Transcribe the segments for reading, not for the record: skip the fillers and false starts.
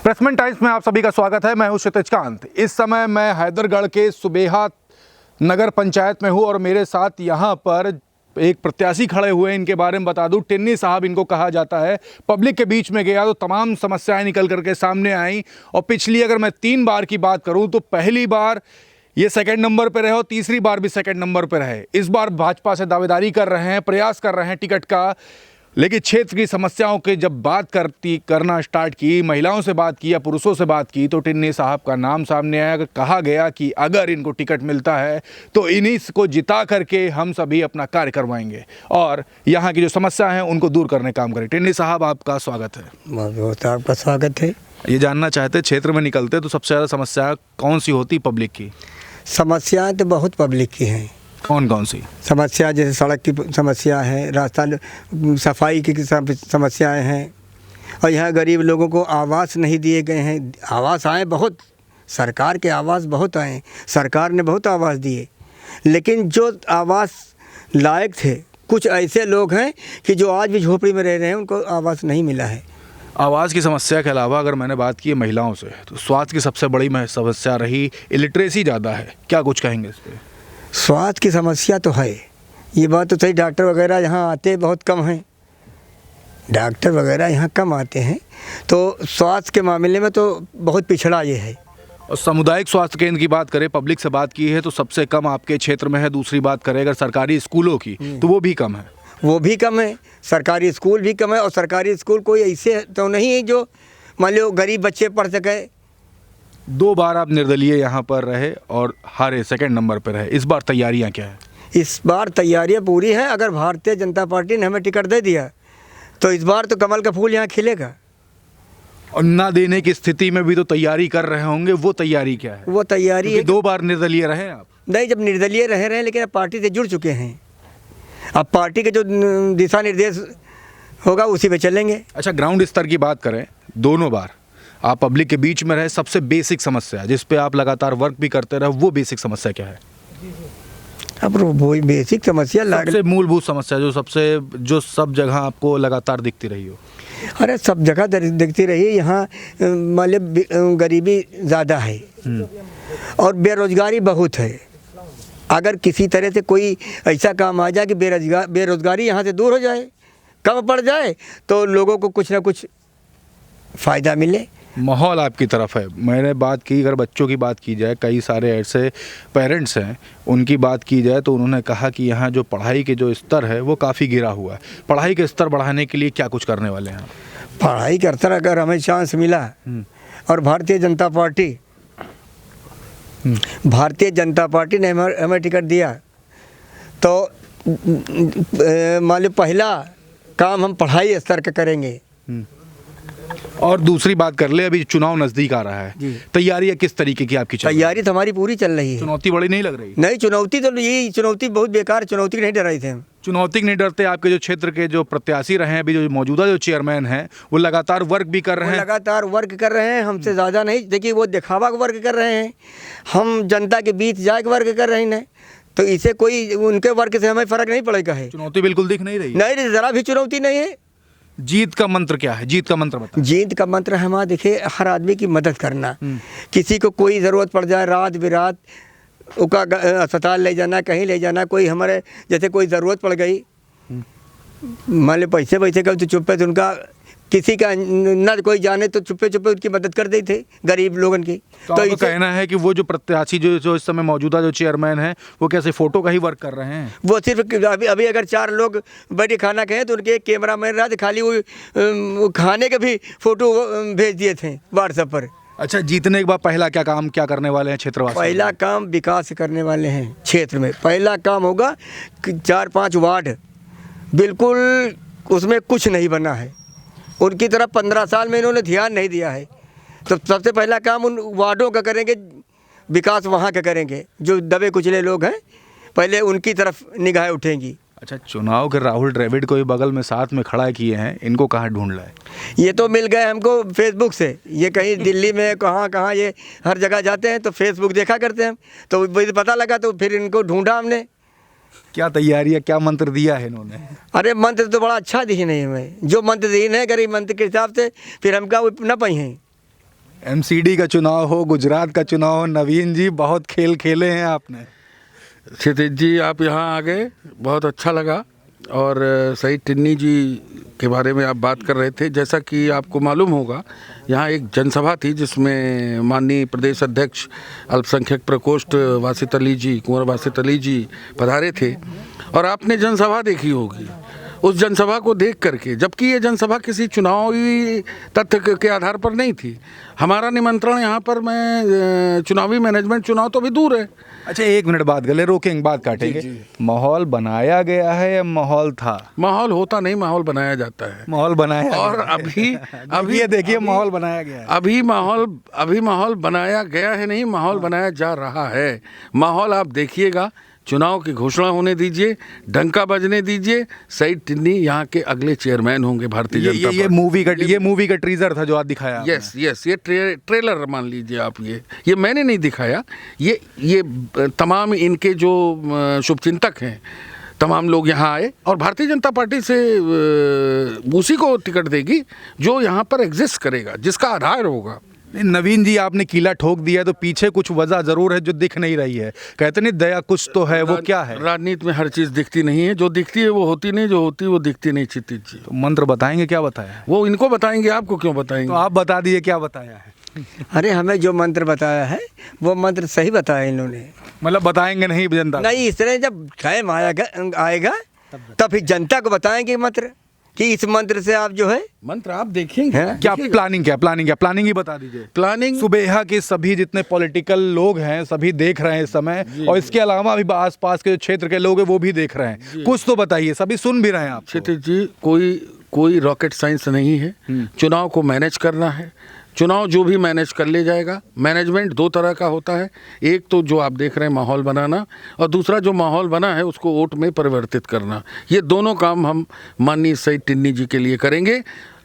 प्रेसमेंट times में आप सभी का स्वागत है। मैं हूं क्षितिज कांत। इस समय मैं हैदरगढ़ के सुबेहा नगर पंचायत में हूं और मेरे साथ यहां पर एक प्रत्याशी खड़े हुए। इनके बारे में बता दूं, टिन्नी साहब इनको कहा जाता है। पब्लिक के बीच में गया तो तमाम समस्याएं निकल करके सामने आई और पिछली अगर मैं 3 बार की बात करूं तो पहली बार ये सेकंड नंबर पर रहे और तीसरी बार भी सेकंड नंबर पर रहे। इस बार भाजपा से दावेदारी कर रहे हैं, प्रयास कर रहे हैं टिकट का। लेकिन क्षेत्र की समस्याओं के जब बात करना स्टार्ट की, महिलाओं से बात की या पुरुषों से बात की, तो टिन्नी साहब का नाम सामने आया। कहा गया कि अगर इनको टिकट मिलता है तो इन्हीं को जिता करके हम सभी अपना कार्य करवाएंगे और यहाँ की जो समस्या है उनको दूर करने काम करें। टिन्नी साहब, आपका स्वागत है। बहुत आपका स्वागत है। ये जानना चाहते, क्षेत्र में निकलते तो सबसे ज़्यादा समस्या कौन सी होती पब्लिक की? समस्याएं तो बहुत पब्लिक की हैं। कौन कौन सी समस्या? जैसे सड़क की समस्या है, रास्ता सफाई की समस्याएं हैं और यहाँ गरीब लोगों को आवास नहीं दिए गए हैं। आवास आए बहुत, सरकार के आवास बहुत आए, सरकार ने बहुत आवास दिए, लेकिन जो आवास लायक थे कुछ ऐसे लोग हैं कि जो आज भी झोपड़ी में रह रहे हैं, उनको आवास नहीं मिला है। आवाज़ की समस्या के अलावा अगर मैंने बात की है महिलाओं से, तो स्वास्थ्य की सबसे बड़ी समस्या रही। इलिटरेसी ज़्यादा है, क्या कुछ कहेंगे इस पर? स्वास्थ्य की समस्या तो है, ये बात तो सही। डॉक्टर वगैरह यहाँ आते बहुत कम हैं, डॉक्टर वगैरह यहाँ कम आते हैं, तो स्वास्थ्य के मामले में तो बहुत पिछड़ा ये है। और सामुदायिक स्वास्थ्य केंद्र की बात करें, पब्लिक से बात की है तो सबसे कम आपके क्षेत्र में है। दूसरी बात करें अगर सरकारी स्कूलों की, तो वो भी कम है। वो भी कम है, सरकारी स्कूल भी कम है। और सरकारी स्कूल कोई ऐसे तो नहीं है जो मान लो गरीब बच्चे पढ़ सके। 2 बार आप निर्दलीय यहाँ पर रहे और हारे, सेकंड नंबर पर रहे। इस बार तैयारियाँ क्या है? इस बार तैयारियां पूरी हैं। अगर भारतीय जनता पार्टी ने हमें टिकट दे दिया तो इस बार तो कमल का फूल यहाँ खिलेगा। और ना देने की स्थिति में भी तो तैयारी कर रहे होंगे, वो तैयारी क्या है? वो तैयारी है 2 बार निर्दलीय रहे आप। नहीं, जब निर्दलीय रह रहे हैं लेकिन अब पार्टी से जुड़ चुके हैं। अब पार्टी के जो दिशा निर्देश होगा उसी पे चलेंगे। अच्छा, ग्राउंड स्तर की बात करें, दोनों बार आप पब्लिक के बीच में रहे। सबसे बेसिक समस्या जिस पे आप लगातार वर्क भी करते रहे, वो बेसिक समस्या क्या है? अब वही बेसिक समस्या सबसे मूलभूत समस्या जो सब जगह आपको लगातार दिखती रही हो। अरे सब जगह दिखती रही। यहाँ मतलब गरीबी ज़्यादा है और बेरोजगारी बहुत है। अगर किसी तरह से कोई ऐसा काम आ जाए कि बेरोजगारी यहाँ से दूर हो जाए, कम पड़ जाए, तो लोगों को कुछ ना कुछ फ़ायदा मिले। माहौल आपकी तरफ है। मैंने बात की, अगर बच्चों की बात की जाए, कई सारे ऐसे पेरेंट्स हैं, उनकी बात की जाए तो उन्होंने कहा कि यहाँ जो पढ़ाई के जो स्तर है वो काफ़ी गिरा हुआ है। पढ़ाई के स्तर बढ़ाने के लिए क्या कुछ करने वाले हैं? पढ़ाई के स्तर अगर हमें चांस मिला और भारतीय जनता पार्टी ने हमें टिकट दिया तो मान लो पहला काम हम पढ़ाई स्तर का करेंगे। और दूसरी बात कर ले, अभी चुनाव नज़दीक आ रहा है, तैयारी किस तरीके की आपकी? तैयारी तो हमारी पूरी चल रही है। चुनौती बड़ी नहीं लग रही? नहीं, चुनौती बहुत बेकार, चुनौती नहीं डराई थे हम। चुनौती नहीं डरते? आपके जो क्षेत्र के जो प्रत्याशी रहे हैं, अभी जो मौजूदा जो चेयरमैन हैं, वो लगातार वर्क भी कर रहे हैं। लगातार वर्क कर रहे हैं, हमसे ज़्यादा नहीं। देखिए, वो दिखावा का वर्क कर रहे हैं, हम जनता के बीच जाके वर्क कर रहे हैं। तो इसे कोई उनके वर्क से हमें फ़र्क नहीं पड़ेगा है। चुनौती बिल्कुल दिख नहीं रही? नहीं, ज़रा भी चुनौती नहीं है। जीत का मंत्र क्या है? जीत का मंत्र बताओ। जीत का मंत्र है हमारा, देखिए, हर आदमी की मदद करना। किसी को कोई ज़रूरत पड़ जाए, रात बिरात उसका अस्पताल ले जाना, कहीं ले जाना। कोई हमारे जैसे कोई ज़रूरत पड़ गई, मान लो पैसे का, तो चुप्पे से उनका किसी का न कोई जाने तो चुप्पे उनकी मदद कर देते थे, गरीब लोगन की। तो कहना है कि वो जो प्रत्याशी जो इस समय मौजूदा जो चेयरमैन है, वो कैसे फोटो का ही वर्क कर रहे हैं? वो सिर्फ अभी अगर 4 लोग बैठे खाना कहें तो उनके कैमरा मैन रहा, खाली वो खाने के भी फोटो भेज दिए थे व्हाट्सएप पर। अच्छा, जीतने के बाद पहला क्या करने वाले हैं क्षेत्रवासी? पहला काम विकास करने वाले हैं क्षेत्र में। पहला काम होगा 4-5 वार्ड बिल्कुल उसमें कुछ नहीं बना है, उनकी तरफ 15 साल में इन्होंने ध्यान नहीं दिया है। तो सबसे पहला काम उन वार्डों का करेंगे, विकास वहाँ का करेंगे। जो दबे कुचले लोग हैं, पहले उनकी तरफ निगाहें उठेंगी। अच्छा, चुनाव के राहुल द्रविड़ को बगल में साथ में खड़ा किए हैं, इनको कहाँ ढूंढ लाए? ये तो मिल गए हमको फेसबुक से। ये कहीं दिल्ली में कहाँ ये हर जगह जाते हैं तो फेसबुक देखा करते हैं, तो पता लगा तो फिर इनको ढूंढा हमने। क्या तैयारी है, क्या मंत्र दिया है इन्होंने? अरे मंत्र तो बड़ा अच्छा दिए नहीं हमें, जो मंत्र दिए हैं गरीब मंत्र के हिसाब से, फिर हम क्या न पाई हैं। एमसीडी का चुनाव हो, गुजरात का चुनाव हो, नवीन जी बहुत खेल खेले हैं आपने। क्षितिज जी आप यहाँ आ गए, बहुत अच्छा लगा। और सही टिन्नी जी के बारे में आप बात कर रहे थे। जैसा कि आपको मालूम होगा, यहाँ एक जनसभा थी जिसमें माननीय प्रदेश अध्यक्ष अल्पसंख्यक प्रकोष्ठ वासित अली जी, कुंवर वासित अली जी पधारे थे और आपने जनसभा देखी होगी। उस जनसभा को देख करके, जबकि ये जनसभा किसी चुनावी तथ्य के आधार पर नहीं थी, हमारा निमंत्रण यहाँ पर मैं चुनावी मैनेजमेंट, चुनाव तो अभी दूर है। अच्छा, एक मिनट बात गले रोकेंगे, बात काटेंगे। माहौल बनाया गया है या माहौल था? माहौल होता नहीं, माहौल बनाया जाता है। माहौल बनाया और गया है। अभी ये देखिए, माहौल बनाया गया है। अभी माहौल बनाया गया है नहीं, माहौल बनाया जा रहा है। माहौल आप देखिएगा, चुनाव की घोषणा होने दीजिए, डंका बजने दीजिए। सईद टिन्नी यहाँ के अगले चेयरमैन होंगे भारतीय जनता पार्टी। ये मूवी का टीजर था जो आज दिखाया आपने। यस, ये ट्रेलर मान लीजिए आप। ये मैंने नहीं दिखाया, ये तमाम इनके जो शुभचिंतक हैं, तमाम लोग यहाँ आए और भारतीय जनता पार्टी से उसी को टिकट देगी जो यहाँ पर एग्जिस्ट करेगा, जिसका आधार होगा। नवीन जी, आपने कीला ठोक दिया तो पीछे कुछ वजह जरूर है जो दिख नहीं रही है। कहते नहीं दया कुछ तो है, वो क्या है? राजनीति में हर चीज दिखती नहीं है, जो दिखती है वो होती नहीं, जो होती है वो दिखती नहीं। क्षितिज जी, तो मंत्र बताएंगे, क्या बताया है? वो इनको बताएंगे, आपको क्यों तो बताएंगे? आप बता दिए क्या बताया है। अरे हमें जो मंत्र बताया है वो मंत्र सही बताया इन्होंने। मतलब बताएंगे नहीं जनता? नहीं, इस तरह जब टाइम आएगा तब फिर जनता को बताएंगे मंत्र कि इस मंत्र से आप जो है मंत्र आप देखेंगे। क्या प्लानिंग ही बता दीजिए। प्लानिंग सुबेहा के सभी जितने पॉलिटिकल लोग हैं सभी देख रहे हैं इस समय, और इसके अलावा भी आसपास के जो क्षेत्र के लोग हैं वो भी देख रहे हैं। कुछ तो बताइए, सभी सुन भी रहे हैं आप। क्षितिज जी, कोई रॉकेट साइंस नहीं है। चुनाव को मैनेज करना है, चुनाव जो भी मैनेज कर ले जाएगा। मैनेजमेंट दो तरह का होता है, एक तो जो आप देख रहे हैं माहौल बनाना, और दूसरा जो माहौल बना है उसको वोट में परिवर्तित करना। ये दोनों काम हम माननीय सईद टिन्नी जी के लिए करेंगे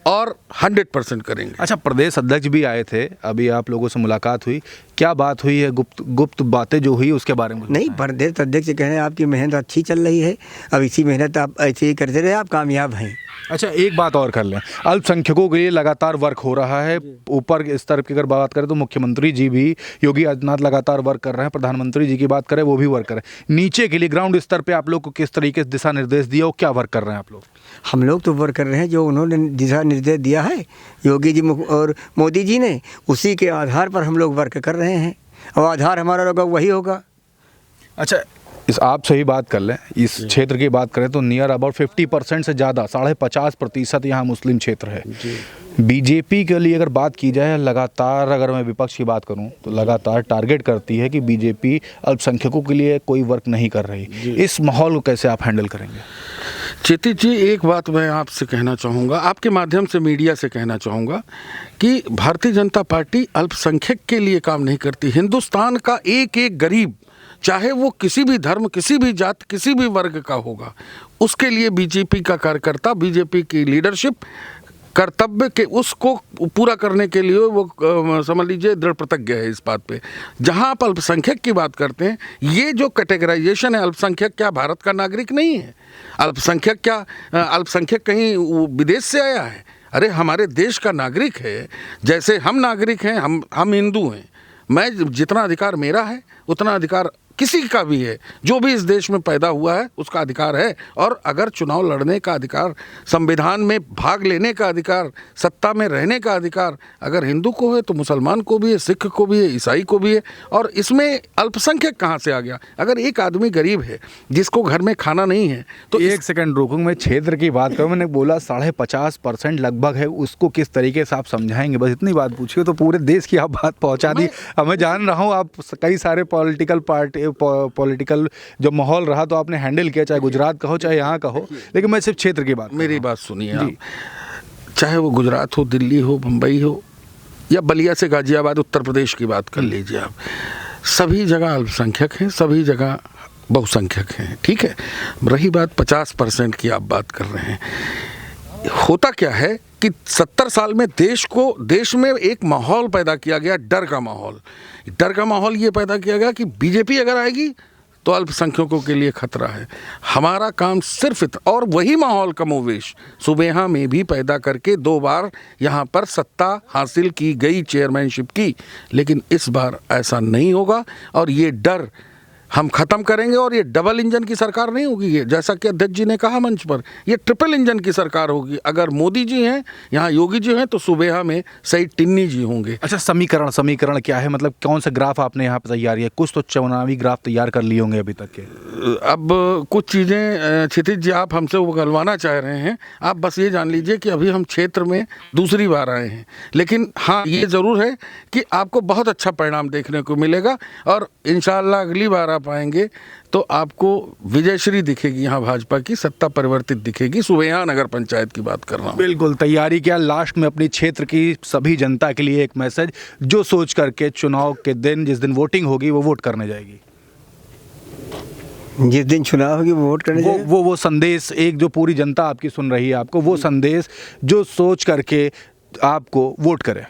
और 100% करेंगे। अच्छा, प्रदेश अध्यक्ष भी आए थे, अभी आप लोगों से मुलाकात हुई, क्या बात हुई है? गुप्त बातें जो हुई उसके बारे में नहीं, प्रदेश अध्यक्ष कह रहे हैं आपकी मेहनत अच्छी चल रही है, अब इसी मेहनत आप ऐसे ही करते रहे, आप कामयाब हैं। अच्छा, एक बात और कर लें, अल्पसंख्यकों के लिए लगातार वर्क हो रहा है। ऊपर स्तर की अगर बात करें तो मुख्यमंत्री जी भी, योगी आदित्यनाथ लगातार वर्क कर रहे हैं। प्रधानमंत्री जी की बात करें, वो भी वर्क कर रहे हैं। नीचे के लिए ग्राउंड स्तर पे आप लोग को किस तरीके से दिशा निर्देश दिया, क्या वर्क कर रहे हैं आप लोग? हम लोग तो वर्क कर रहे हैं जो उन्होंने दिशा निर्देश दिया है योगी जी और मोदी जी ने, उसी के आधार पर हम लोग वर्क कर रहे हैं और आधार हमारा होगा वही होगा। अच्छा, इस आपसे ही बात कर लें, इस क्षेत्र की बात करें तो नियर अबाउट 50% से ज़्यादा, 50.5% यहाँ मुस्लिम क्षेत्र है। बीजेपी के लिए अगर बात की जाए, लगातार अगर मैं विपक्ष की बात करूं तो लगातार टारगेट करती है कि बीजेपी अल्पसंख्यकों के लिए कोई वर्क नहीं कर रही। इस माहौल को कैसे आप हैंडल करेंगे? क्षितिज जी, एक बात मैं आपसे कहना चाहूँगा, आपके माध्यम से मीडिया से कहना चाहूँगा कि भारतीय जनता पार्टी अल्पसंख्यक के लिए काम नहीं करती। हिंदुस्तान का एक एक गरीब, चाहे वो किसी भी धर्म, किसी भी जात, किसी भी वर्ग का होगा, उसके लिए बीजेपी का कार्यकर्ता, बीजेपी की लीडरशिप कर्तव्य के उसको पूरा करने के लिए वो समझ लीजिए दृढ़ प्रतिज्ञ है इस बात पे। जहाँ आप अल्पसंख्यक की बात करते हैं, ये जो कैटेगराइजेशन है, अल्पसंख्यक क्या भारत का नागरिक नहीं है? अल्पसंख्यक क्या अल्पसंख्यक कहीं विदेश से आया है? अरे हमारे देश का नागरिक है, जैसे हम नागरिक हैं, हम हिंदू हैं। मैं जितना अधिकार मेरा है उतना अधिकार किसी का भी है, जो भी इस देश में पैदा हुआ है उसका अधिकार है। और अगर चुनाव लड़ने का अधिकार, संविधान में भाग लेने का अधिकार, सत्ता में रहने का अधिकार अगर हिंदू को है तो मुसलमान को भी है, सिख को भी है, ईसाई को भी है। और इसमें अल्पसंख्यक कहाँ से आ गया? अगर एक आदमी गरीब है जिसको घर में खाना नहीं है तो एक सेकंड रुकूंगा, मैं क्षेत्र की बात करूँ, मैंने बोला 50.5% लगभग है, उसको किस तरीके से आप समझाएंगे? बस इतनी बात पूछिए तो पूरे देश की आप बात पहुँचा दी। अब मैं जान रहा हूँ आप कई सारे पॉलिटिकल जो माहौल रहा तो आपने हैंडल किया, चाहे गुजरात का हो चाहे यहाँ का हो, लेकिन मैं सिर्फ क्षेत्र की बात, मेरी बात सुनिए आप, चाहे वो गुजरात हो, दिल्ली हो, मुंबई हो, या बलिया से गाजियाबाद उत्तर प्रदेश की बात कर लीजिए आप, सभी जगह अल्पसंख्यक हैं, सभी जगह बहुसंख्यक हैं। ठीक है, रही बात 50% की आप बात कर रहे हैं, होता क्या है कि 70 साल में देश में एक माहौल पैदा किया गया, डर का माहौल। डर का माहौल ये पैदा किया गया कि बीजेपी अगर आएगी तो अल्पसंख्यकों के लिए खतरा है। हमारा काम सिर्फ और वही माहौल कमोवेश सुबेहा में भी पैदा करके 2 बार यहाँ पर सत्ता हासिल की गई चेयरमैनशिप की, लेकिन इस बार ऐसा नहीं होगा और ये डर हम ख़त्म करेंगे। और ये डबल इंजन की सरकार नहीं होगी, ये जैसा कि अध्यक्ष जी ने कहा मंच पर, ये ट्रिपल इंजन की सरकार होगी। अगर मोदी जी हैं यहाँ, योगी जी हैं, तो सुबेहा में सही टिन्नी जी होंगे। अच्छा, समीकरण क्या है? मतलब कौन सा ग्राफ आपने यहाँ पर तैयार किया? कुछ तो चुनावी ग्राफ तैयार कर लिए होंगे अभी तक के। अब कुछ चीज़ें क्षितिज जी आप हमसे उगलवाना चाह रहे हैं। आप बस ये जान लीजिए कि अभी हम क्षेत्र में दूसरी बार आए हैं, लेकिन हाँ ये ज़रूर है कि आपको बहुत अच्छा परिणाम देखने को मिलेगा और इंशाअल्लाह अगली बार आप आएंगे तो आपको विजयश्री दिखेगी, यहाँ भाजपा की सत्ता परिवर्तित दिखेगी। सुबेहा नगर पंचायत की बात कर रहा हूँ। बिल्कुल तैयारी किया। लास्ट में अपनी क्षेत्र की सभी जनता के लिए एक मैसेज, जो सोच करके चुनाव के दिन, जिस दिन वोटिंग होगी, वो वोट करने जाएगी। जिस दिन चुनाव होगी वो वोट करने जाएगा। वो संदेश, एक जो पूरी जनता आपकी सुन रही है, आपको वो संदेश जो सोच करके आपको वोट करे।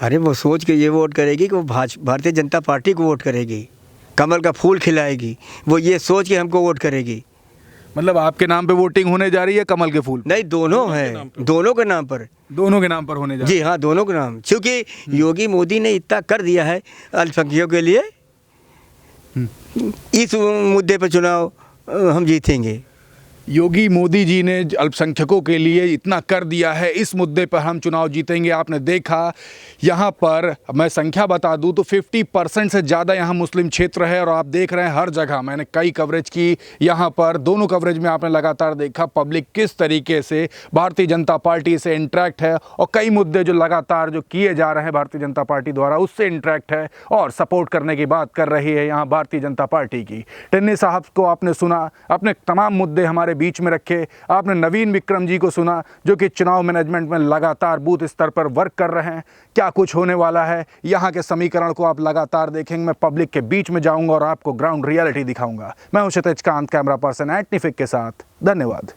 अरे वो सोच के ये वोट करेगी कि वो भारतीय जनता पार्टी को वोट करेगी, कमल का फूल खिलाएगी। वो ये सोच के हमको वोट करेगी। मतलब आपके नाम पे वोटिंग होने जा रही है, कमल के फूल? नहीं, दोनों हैं, दोनों के नाम पर। दोनों के नाम पर होने जा रही जी हाँ, दोनों के नाम, क्योंकि योगी मोदी ने इतना कर दिया है अल्पसंख्यकों के लिए। इस मुद्दे पर चुनाव हम जीतेंगे। योगी मोदी जी ने अल्पसंख्यकों के लिए इतना कर दिया है, इस मुद्दे पर हम चुनाव जीतेंगे। आपने देखा यहाँ पर, मैं संख्या बता दूं तो 50% से ज़्यादा यहाँ मुस्लिम क्षेत्र है और आप देख रहे हैं हर जगह, मैंने कई कवरेज की यहाँ पर, दोनों कवरेज में आपने लगातार देखा पब्लिक किस तरीके से भारतीय जनता पार्टी से इंटरेक्ट है और कई मुद्दे जो लगातार जो किए जा रहे हैं भारतीय जनता पार्टी द्वारा उससे इंटरेक्ट है और सपोर्ट करने की बात कर रही है यहाँ भारतीय जनता पार्टी की। टिन्नी साहब को आपने सुना, अपने तमाम मुद्दे हमारे बीच में रखे। आपने नवीन विक्रम जी को सुना जो कि चुनाव मैनेजमेंट में लगातार बूथ स्तर पर वर्क कर रहे हैं। क्या कुछ होने वाला है, यहाँ के समीकरण को आप लगातार देखेंगे। मैं पब्लिक के बीच में जाऊंगा और आपको ग्राउंड रियलिटी दिखाऊंगा। मैं हूं क्षितिज कांत, कैमरा पर्सन एट निफिक के साथ। धन्यवाद।